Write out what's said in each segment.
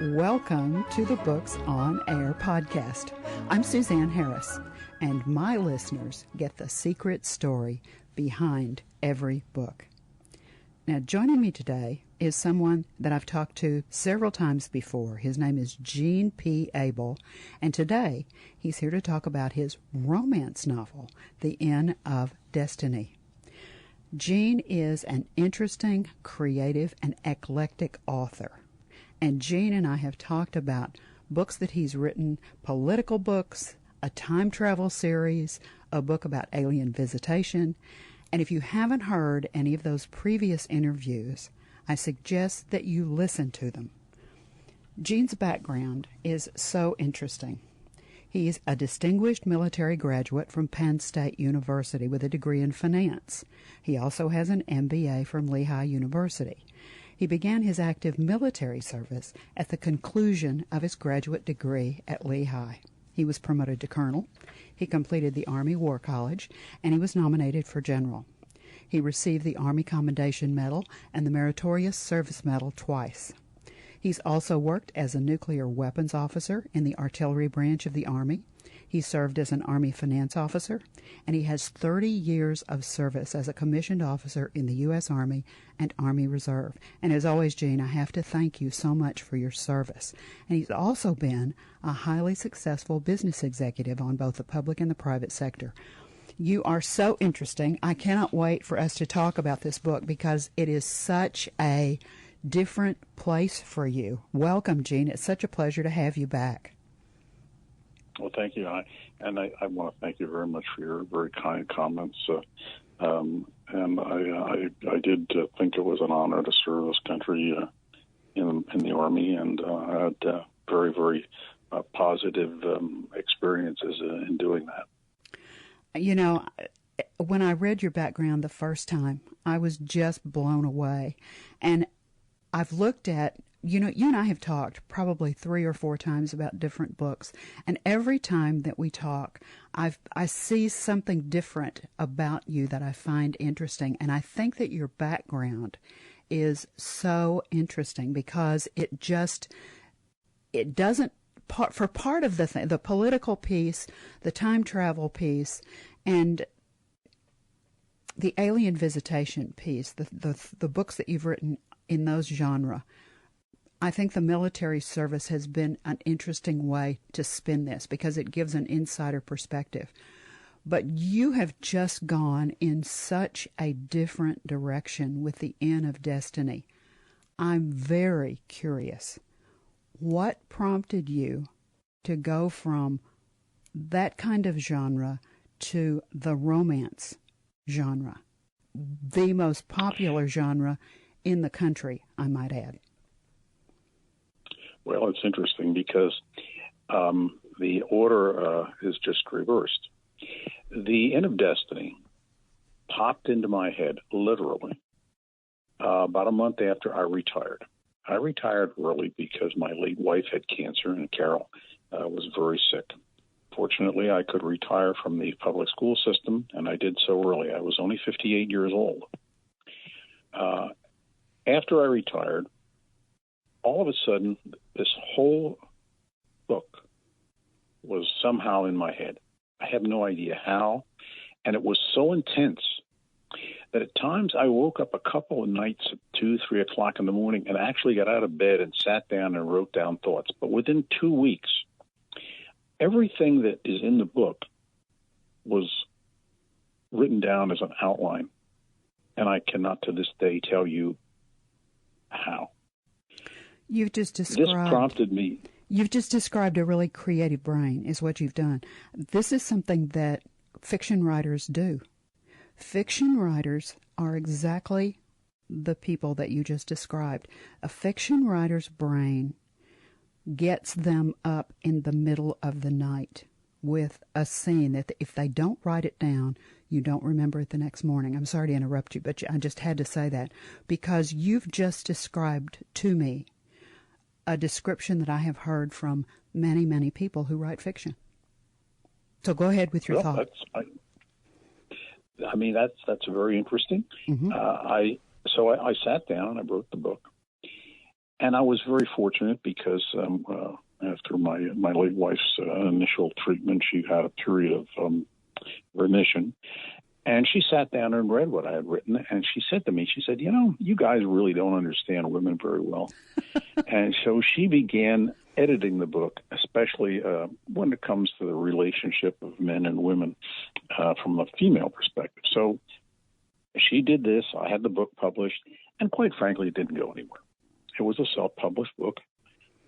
Welcome to the Books on Air podcast. I'm Suzanne Harris, and my listeners get the secret story behind every book. Now, joining me today is someone that I've talked to several times before. His name is Gene P. Abel, and today he's here to talk about his romance novel, The End of Destiny. Gene is an interesting, creative, and eclectic author. And Gene and I have talked about books that he's written, political books, a time travel series, a book about alien visitation. And if you haven't heard any of those previous interviews, I suggest that you listen to them. Gene's background is so interesting. He's a distinguished military graduate from Penn State University with a degree in finance. He also has an MBA from Lehigh University. He began his active military service at the conclusion of his graduate degree at Lehigh. He was promoted to colonel. He completed the Army War College, and he was nominated for general. He received the Army Commendation Medal and the Meritorious Service Medal twice. He's also worked as a nuclear weapons officer in the artillery branch of the Army. He served as an Army finance officer, and he has 30 years of service as a commissioned officer in the U.S. Army and Army Reserve. And as always, Gene, I have to thank you so much for your service. And he's also been a highly successful business executive on both the public and the private sector. You are so interesting. I cannot wait for us to talk about this book because it is such a different place for you. Welcome, Gene. It's such a pleasure to have you back. Well, thank you. I want to thank you very much for your very kind comments. And I did think it was an honor to serve this country in the Army, and I had very, very positive experiences in doing that. You know, when I read your background the first time, I was just blown away. And I've looked at, you and I have talked probably 3 or 4 times about different books, and every time that we talk, I see something different about you that I find interesting, and I think that your background is so interesting because it doesn't, for part of the political piece, the time travel piece, and the alien visitation piece, the books that you've written in those genres, I think the military service has been an interesting way to spin this because it gives an insider perspective. But you have just gone in such a different direction with The End of Destiny. I'm very curious. What prompted you to go from that kind of genre to the romance genre, the most popular genre in the country, I might add? Well, it's interesting because the order is just reversed. The End of Destiny popped into my head, literally, about a month after I retired. I retired early because my late wife had cancer, and Carol was very sick. Fortunately, I could retire from the public school system, and I did so early. I was only 58 years old. After I retired, all of a sudden, this whole book was somehow in my head. I have no idea how, and it was so intense that at times I woke up a couple of nights at 2, 3 o'clock in the morning and actually got out of bed and sat down and wrote down thoughts. But within 2 weeks, everything that is in the book was written down as an outline, and I cannot to this day tell you how. You've just described. This prompted me. You've just described a really creative brain, is what you've done. This is something that fiction writers do. Fiction writers are exactly the people that you just described. A fiction writer's brain gets them up in the middle of the night with a scene that if they don't write it down, you don't remember it the next morning. I'm sorry to interrupt you, but I just had to say that because you've just described to me a description that I have heard from many, many people who write fiction. So go ahead with your thought. That's very interesting. Mm-hmm. I sat down and I wrote the book. And I was very fortunate because after my late wife's initial treatment, she had a period of remission. And she sat down and read what I had written, and she said to me, she said, you guys really don't understand women very well. And so she began editing the book, especially when it comes to the relationship of men and women from a female perspective. So she did this. I had the book published, and quite frankly, it didn't go anywhere. It was a self-published book.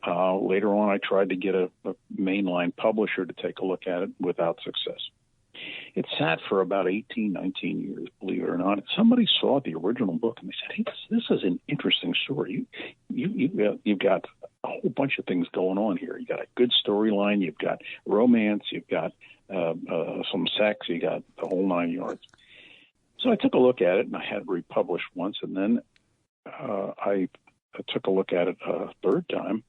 Later on, I tried to get a mainline publisher to take a look at it without success. It sat for about 18, 19 years, believe it or not. Somebody saw the original book and they said, "Hey, this is an interesting story. You've got a whole bunch of things going on here. You got a good storyline. You've got romance. You've got some sex. You got the whole 9 yards." So I took a look at it, and I had it republished once, and then I took a look at it a third time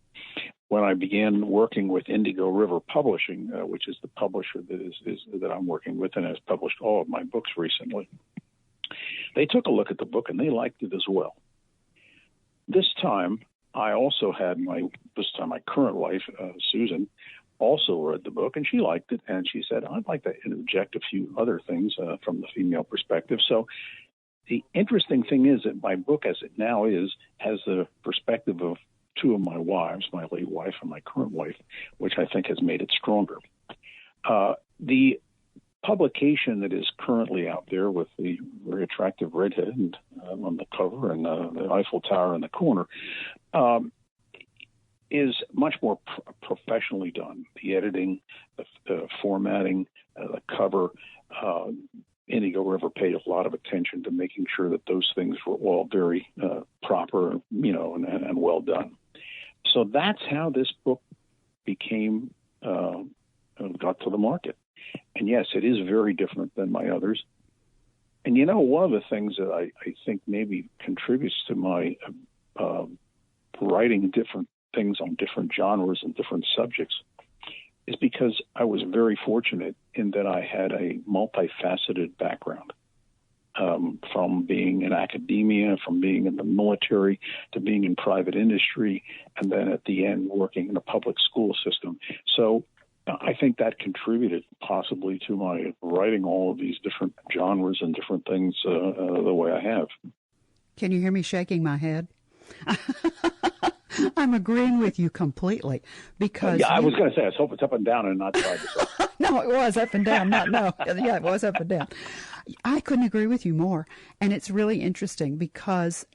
when I began working with Indigo River Publishing, which is the publisher that I'm working with and has published all of my books recently. They took a look at the book, and they liked it as well. This time, I also had my current wife, Susan, also read the book, and she liked it, and she said, "I'd like to interject a few other things from the female perspective." So the interesting thing is that my book, as it now is, has the perspective of two of my wives, my late wife and my current wife, which I think has made it stronger. The publication that is currently out there with the very attractive redhead on the cover and the Eiffel Tower in the corner is much more professionally done. The editing, the formatting, the cover. Indigo River paid a lot of attention to making sure that those things were all very proper, and well done. So that's how this book became, got to the market. And yes, it is very different than my others. And one of the things that I think maybe contributes to my writing different things on different genres and different subjects is because I was very fortunate in that I had a multifaceted background, from being in academia, from being in the military, to being in private industry, and then at the end working in a public school system. So I think that contributed possibly to my writing all of these different genres and different things the way I have. Can you hear me shaking my head? I'm agreeing with you completely because I was going to say, I hope it's up and down and not side to side. No, it was up and down. Yeah, it was up and down. I couldn't agree with you more. And it's really interesting because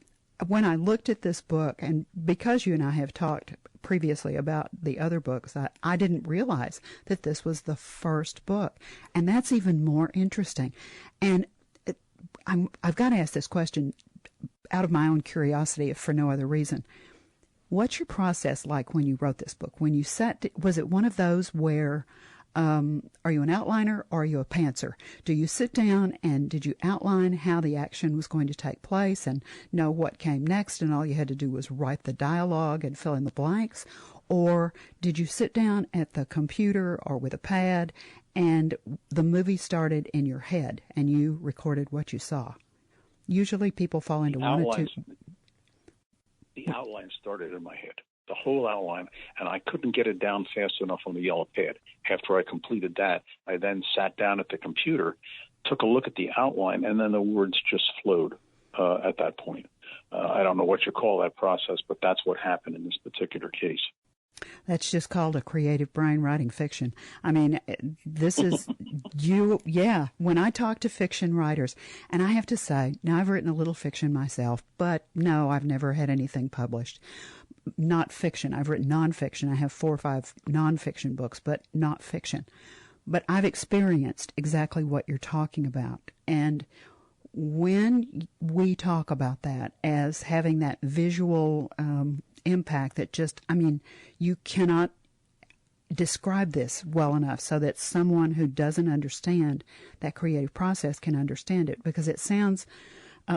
when I looked at this book, and because you and I have talked previously about the other books, I didn't realize that this was the first book. And that's even more interesting. And I've got to ask this question out of my own curiosity, if for no other reason. What's your process like when you wrote this book? When you was it one of those where, are you an outliner or are you a pantser? Do you sit down and did you outline how the action was going to take place and know what came next and all you had to do was write the dialogue and fill in the blanks? Or did you sit down at the computer or with a pad and the movie started in your head and you recorded what you saw? Usually people fall into one or two. The outline started in my head, the whole outline, and I couldn't get it down fast enough on the yellow pad. After I completed that, I then sat down at the computer, took a look at the outline, and then the words just flowed at that point. I don't know what you call that process, but that's what happened in this particular case. That's just called a creative brain writing fiction. I mean, this is when I talk to fiction writers, and I have to say, now I've written a little fiction myself, but no, I've never had anything published. Not fiction. I've written nonfiction. I have 4 or 5 nonfiction books, but not fiction. But I've experienced exactly what you're talking about. And when we talk about that as having that visual impact that you cannot describe this well enough so that someone who doesn't understand that creative process can understand it, because it sounds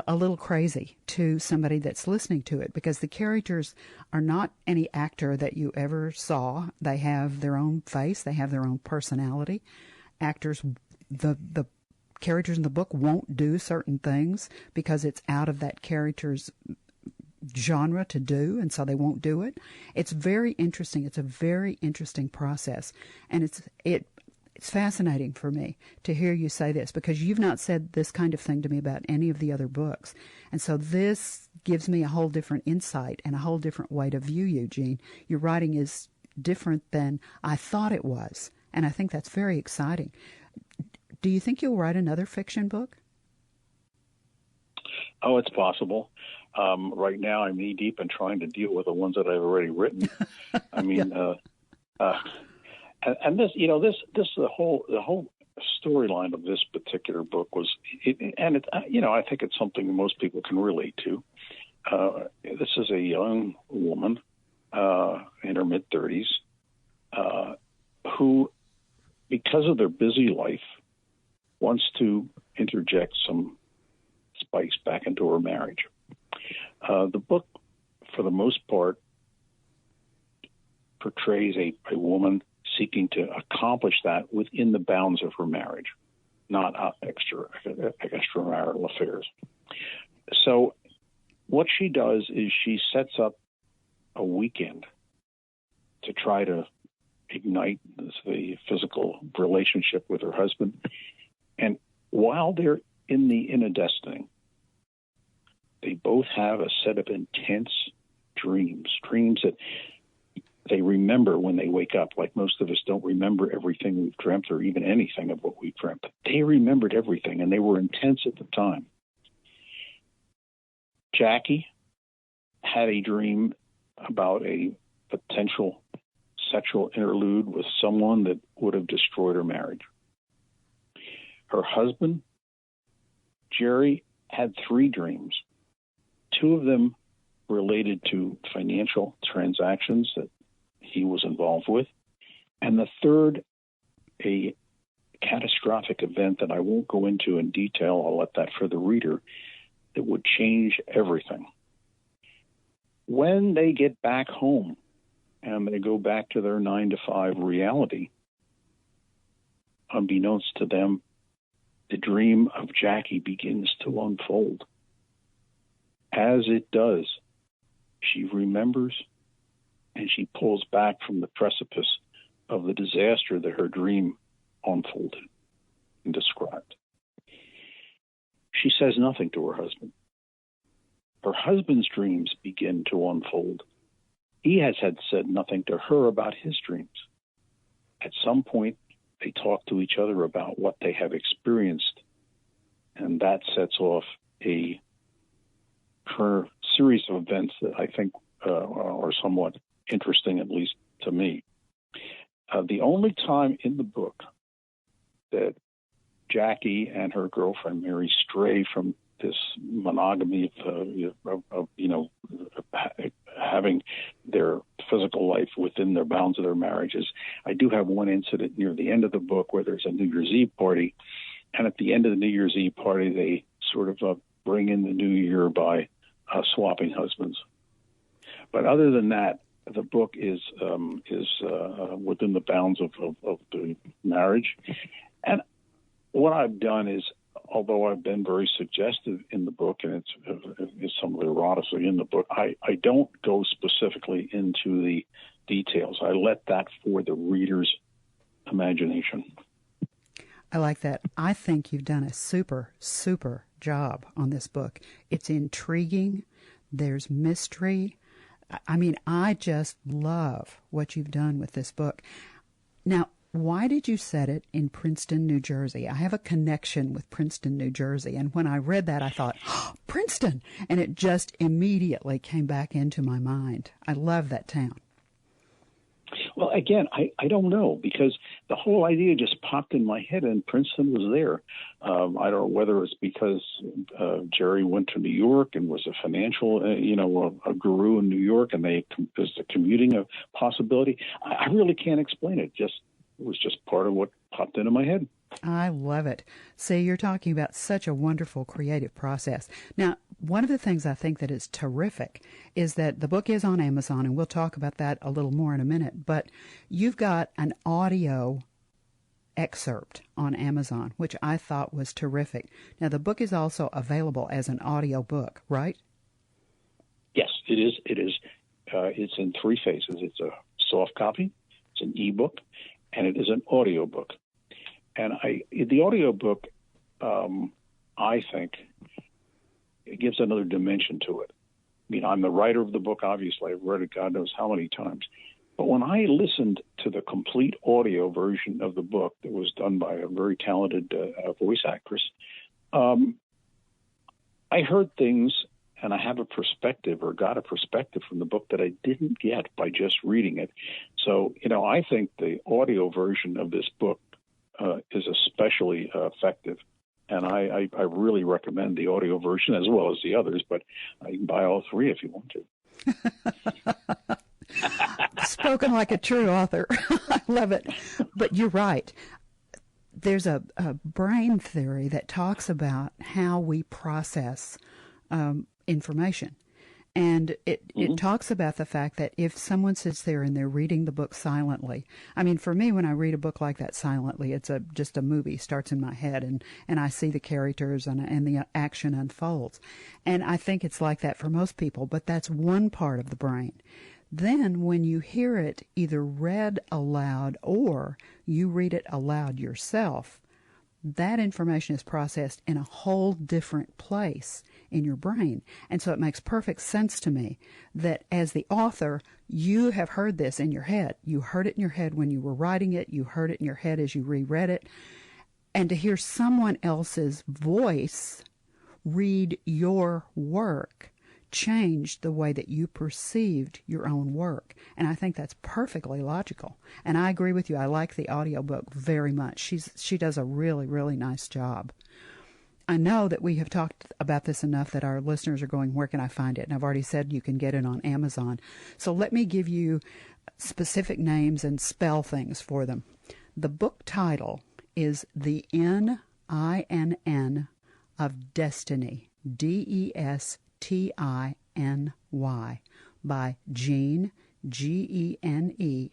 a little crazy to somebody that's listening to it, because the characters are not any actor that you ever saw. They have their own face. They have their own personality. Actors, the characters in the book won't do certain things because it's out of that character's genre to do, and so they won't do it. It's very interesting. It's a very interesting process, and it's fascinating for me to hear you say this, because you've not said this kind of thing to me about any of the other books. And so this gives me a whole different insight and a whole different way to view you, Jean. Your writing is different than I thought it was, and I think that's very exciting. Do you think you'll write another fiction book? Oh, it's possible. Right now, I'm knee deep in trying to deal with the ones that I've already written. I mean, and this, the whole storyline of this particular book was, I think it's something most people can relate to. This is a young woman in her mid-30s who, because of their busy life, wants to interject some spice back into her marriage. The book, for the most part, portrays a woman seeking to accomplish that within the bounds of her marriage, not extramarital affairs. So what she does is she sets up a weekend to try to ignite the physical relationship with her husband. And while they're in the inner destiny, they both have a set of intense dreams that they remember when they wake up. Like most of us don't remember everything we've dreamt or even anything of what we've dreamt. They remembered everything, and they were intense at the time. Jackie had a dream about a potential sexual interlude with someone that would have destroyed her marriage. Her husband, Jerry, had 3 dreams. 2 of them related to financial transactions that he was involved with, and the third, a catastrophic event that I won't go into in detail. I'll let that for the reader, that would change everything. When they get back home and they go back to their 9-to-5 reality, unbeknownst to them, the dream of Jackie begins to unfold. As it does, she remembers and she pulls back from the precipice of the disaster that her dream unfolded and described. She says nothing to her husband. Her husband's dreams begin to unfold. He has had said nothing to her about his dreams. At some point, they talk to each other about what they have experienced, and that sets off a series of events that I think are somewhat interesting, at least to me. The only time in the book that Jackie and her girlfriend Mary stray from this monogamy of having their physical life within their bounds of their marriages. I do have one incident near the end of the book where there's a New Year's Eve party, and at the end of the New Year's Eve party, they sort of bring in the new year by swapping husbands. But other than that, the book is within the bounds of the marriage. And what I've done is, although I've been very suggestive in the book, and it's some of the eroticy in the book, I don't go specifically into the details. I let that for the reader's imagination. I like that. I think you've done a super, super job on this book. It's intriguing. There's mystery. I mean, I just love what you've done with this book. Now, why did you set it in Princeton, New Jersey? I have a connection with Princeton, New Jersey, and when I read that, I thought, oh, Princeton! And it just immediately came back into my mind. I love that town. Well, again, I don't know, because the whole idea just popped in my head, and Princeton was there. I don't know whether it's because Jerry went to New York and was a financial, a guru in New York, and there's the commuting a possibility. I really can't explain it. It was just part of what popped into my head. I love it. See, you're talking about such a wonderful creative process. Now, one of the things I think that is terrific is that the book is on Amazon, and we'll talk about that a little more in a minute, but you've got an audio excerpt on Amazon, which I thought was terrific. Now, the book is also available as an audio book, right? Yes, it is. It is. It's in three phases. It's a soft copy, it's an ebook, and it is an audiobook. And the audiobook, I think, it gives another dimension to it. I mean, I'm the writer of the book, obviously. I've read it God knows how many times. But when I listened to the complete audio version of the book that was done by a very talented voice actress, I heard things, and I have a perspective or got a perspective from the book that I didn't get by just reading it. So, I think the audio version of this book is especially effective. And I really recommend the audio version as well as the others, but you can buy all three if you want to. Spoken like a true author. I love it. But you're right. There's a brain theory that talks about how we process information. And it talks about the fact that if someone sits there and they're reading the book silently, I mean, for me, when I read a book like that silently, it's just a movie starts in my head, and I see the characters and the action unfolds. And I think it's like that for most people, but that's one part of the brain. Then when you hear it either read aloud or you read it aloud yourself, that information is processed in a whole different place in your brain. And so it makes perfect sense to me that as the author, you have heard this in your head. You heard it in your head when you were writing it. You heard it in your head as you reread it. And to hear someone else's voice read your work changed the way that you perceived your own work. And I think that's perfectly logical. And I agree with you. I like the audiobook very much. She does a really, really nice job. I know that we have talked about this enough that our listeners are going, where can I find it? And I've already said you can get it on Amazon. So let me give you specific names and spell things for them. The book title is The N-I-N-N of Destiny, Destiny, by Gene, G-E-N-E-P,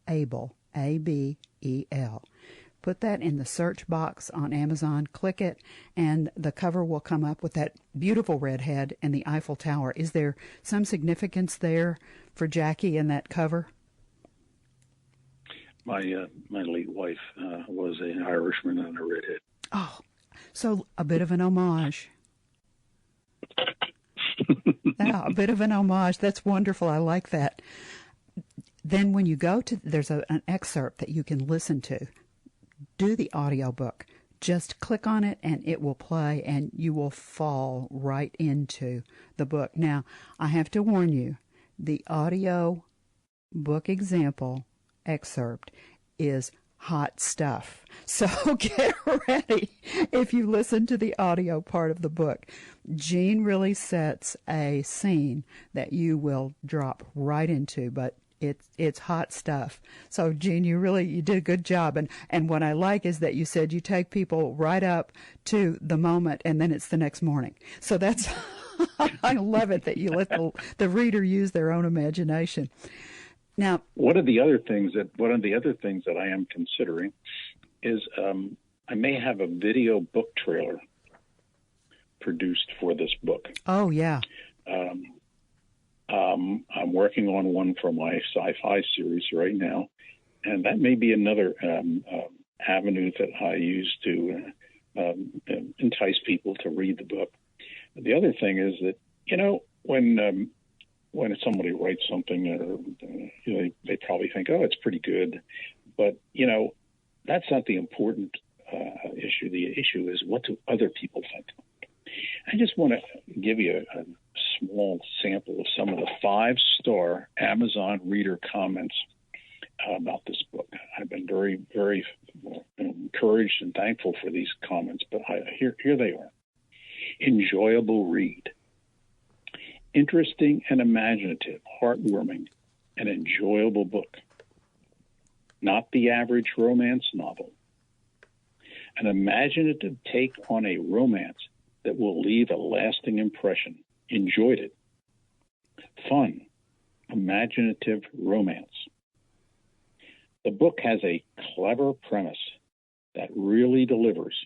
Abel, A-B-E-L. Put that in the search box on Amazon, click it, and the cover will come up with that beautiful red head and the Eiffel Tower. Is there some significance there for Jackie in that cover? My late wife was an Irishman and a redhead. Oh, so a bit of an homage. Yeah, a bit of an homage. That's wonderful. I like that. Then when you go to, there's an excerpt that you can listen to. Do the audiobook. Just click on it and it will play and you will fall right into the book. Now, I have to warn you, the audio book example excerpt is hot stuff. So get ready if you listen to the audio part of the book. Gene really sets a scene that you will drop right into, but it's hot stuff. So Gene, you did a good job. And what I like is that you said you take people right up to the moment and then it's the next morning. So that's, I love it that you let the reader use their own imagination. Now, one of the other things that I am considering is I may have a video book trailer produced for this book. Oh yeah. I'm working on one for my sci-fi series right now, and that may be another avenue that I use to entice people to read the book. The other thing is that when somebody writes something, they probably think, oh, it's pretty good. But, that's not the important issue. The issue is, what do other people think? I just want to give you a small sample of some of the 5-star Amazon reader comments about this book. I've been very, very encouraged and thankful for these comments, but here they are. Enjoyable read. Interesting and imaginative, heartwarming, and enjoyable book. Not the average romance novel. An imaginative take on a romance that will leave a lasting impression. Enjoyed it. Fun, imaginative romance. The book has a clever premise that really delivers.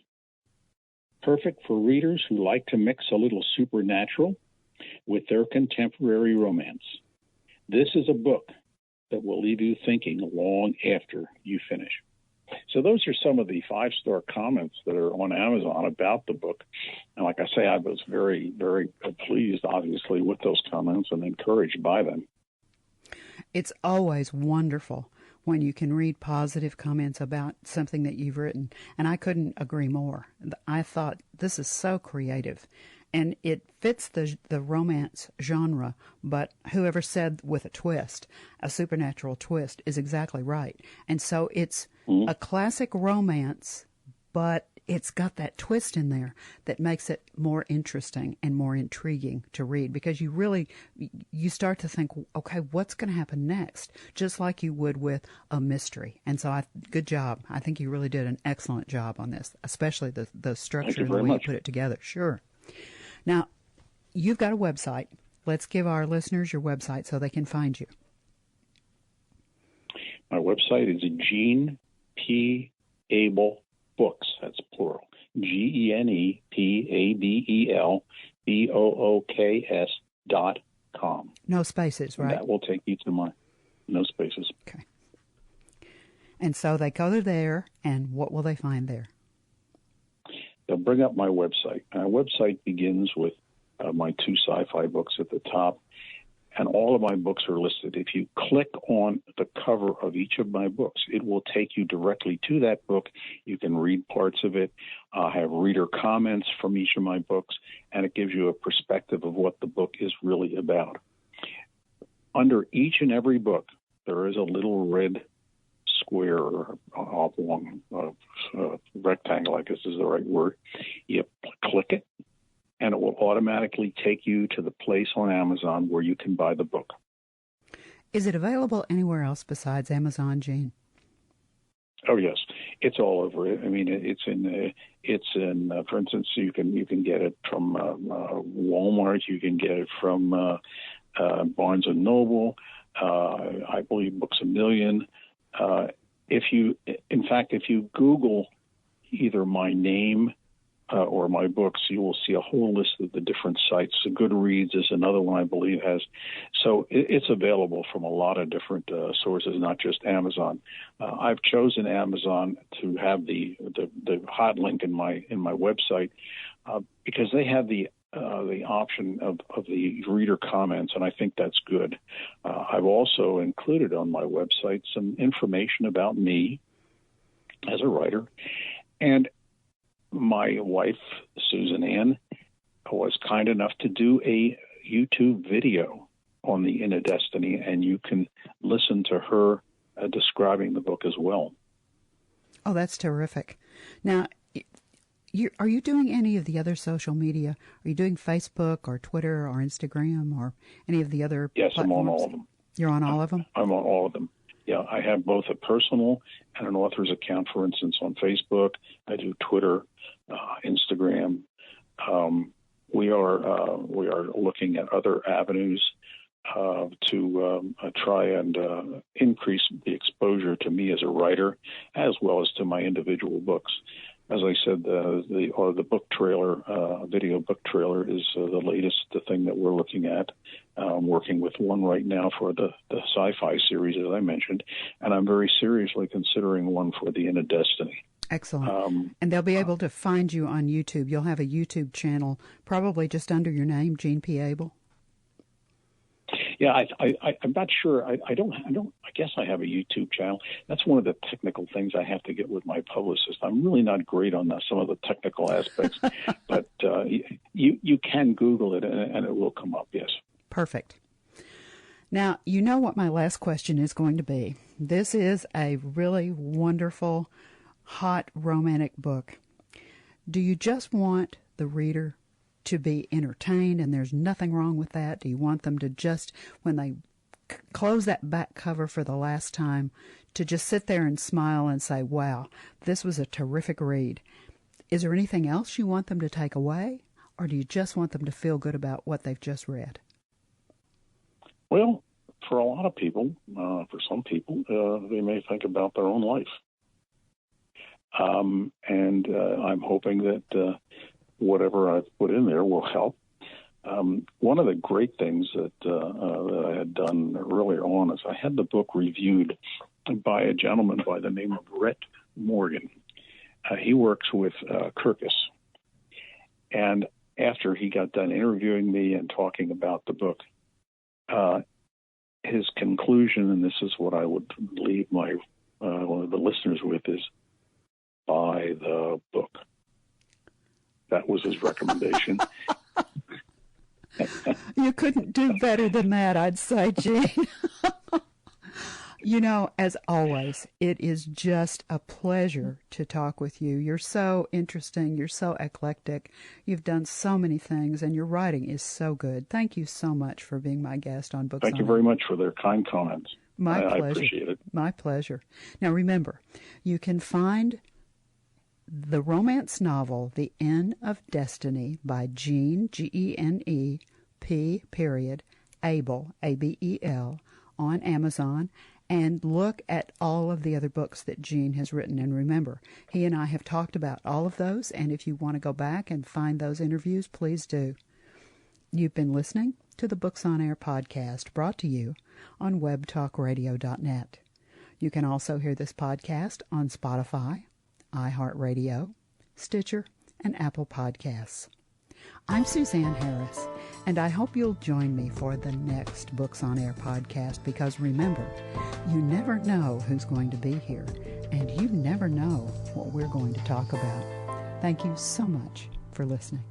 perfect for readers who like to mix a little supernatural with their contemporary romance. This is a book that will leave you thinking long after you finish. So those are some of the 5-star comments that are on Amazon about the book. And like I say, I was very, very pleased, obviously, with those comments and encouraged by them. It's always wonderful when you can read positive comments about something that you've written. And I couldn't agree more. I thought, this is so creative. And it fits the romance genre, but whoever said with a twist, a supernatural twist, is exactly right. And so it's a classic romance, but it's got that twist in there that makes it more interesting and more intriguing to read, because you start to think, okay, what's going to happen next? Just like you would with a mystery. And so good job. I think you really did an excellent job on this, especially the structure and the way you put it together. Sure. Now, you've got a website. Let's give our listeners your website so they can find you. My website is Gene P. Abel Books. That's plural. GenEPABELBOOKS.com. No spaces, right? And that will take you to my no spaces. Okay. And so they go there, and what will they find there? They'll bring up my website. My website begins with my 2 sci-fi books at the top, and all of my books are listed. If you click on the cover of each of my books, it will take you directly to that book. You can read parts of it, have reader comments from each of my books, and it gives you a perspective of what the book is really about. Under each and every book, there is a little red square or oblong rectangle, I guess is the right word. You click it, and it will automatically take you to the place on Amazon where you can buy the book. Is it available anywhere else besides Amazon, Gene? Oh yes, it's all over. I mean, it's in. For instance, you can get it from Walmart. You can get it from Barnes and Noble. I believe Books A Million. If you Google either my name or my books, you will see a whole list of the different sites. Goodreads is another one I believe has. So it's available from a lot of different sources, not just Amazon. I've chosen Amazon to have the hot link in my website because they have the option of the reader comments, and I think that's good. I've also included on my website some information about me as a writer, and my wife, Susan Ann, was kind enough to do a YouTube video on the Inner Destiny, and you can listen to her describing the book as well. Oh, that's terrific. Now, are you doing any of the other social media? Are you doing Facebook or Twitter or Instagram or any of the other Yes, platforms? I'm on all of them. You're on all of them? I'm on all of them. Yeah, I have both a personal and an author's account, for instance, on Facebook. I do Twitter, Instagram. We are looking at other avenues to try and increase the exposure to me as a writer, as well as to my individual books. As I said, the book trailer, video book trailer, is the latest thing that we're looking at. I'm working with one right now for the sci-fi series, as I mentioned, and I'm very seriously considering one for the Inner Destiny. Excellent. And they'll be able to find you on YouTube. You'll have a YouTube channel, probably just under your name, Gene P. Abel. Yeah, I'm not sure. I guess I have a YouTube channel. That's one of the technical things I have to get with my publicist. I'm really not great on some of the technical aspects, but you can Google it and it will come up. Yes. Perfect. Now, you know what my last question is going to be. This is a really wonderful, hot, romantic book. Do you just want the reader to be entertained, and there's nothing wrong with that? Do you want them to just, when they close that back cover for the last time, to just sit there and smile and say, wow, this was a terrific read? Is there anything else you want them to take away, or do you just want them to feel good about what they've just read? Well, for a lot of people, for some people, they may think about their own life. And I'm hoping that whatever I've put in there will help. One of the great things that I had done earlier on is I had the book reviewed by a gentleman by the name of Rhett Morgan. He works with Kirkus. And after he got done interviewing me and talking about the book, his conclusion, and this is what I would leave my one of the listeners with, is buy the book. That was his recommendation. You couldn't do better than that, I'd say, Gene. You know, as always, it is just a pleasure to talk with you. You're so interesting. You're so eclectic. You've done so many things, and your writing is so good. Thank you so much for being my guest on Books on Air. Thank you very much for their kind comments. My pleasure. I appreciate it. My pleasure. Now, remember, you can find the romance novel The Inn of Destiny by Gene, Genep, Abel, Abel, on Amazon. And look at all of the other books that Gene has written. And remember, he and I have talked about all of those. And if you want to go back and find those interviews, please do. You've been listening to the Books on Air podcast, brought to you on webtalkradio.net. You can also hear this podcast on Spotify, iHeartRadio, Stitcher, and Apple Podcasts. I'm Suzanne Harris, and I hope you'll join me for the next Books on Air podcast, because remember, you never know who's going to be here, and you never know what we're going to talk about. Thank you so much for listening.